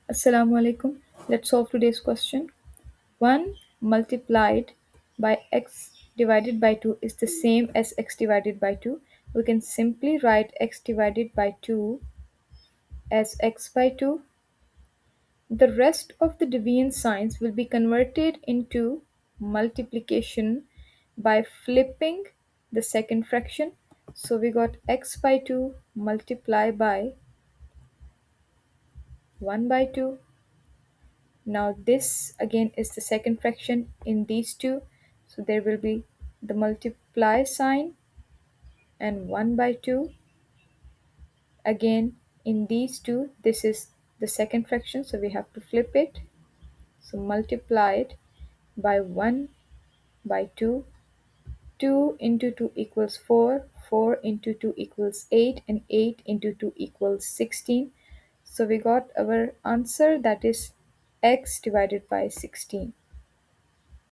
Assalamu alaikum. Let's solve today's question. 1 multiplied by x divided by 2 is the same as x divided by 2. We can simply write x divided by 2 as x by 2. The rest of the deviant signs will be converted into multiplication by flipping the second fraction. So we got x by 2 multiply by 1 by 2. Now this again is the second fraction in these two. So there will be the multiply sign and 1 by 2. Again in these two, this is the second fraction, so we have to flip it. So multiplied by 1 by 2. 2 into 2 equals 4, 4 into 2 equals 8, and 8 into 2 equals 16. So we got our answer, that is x divided by 16.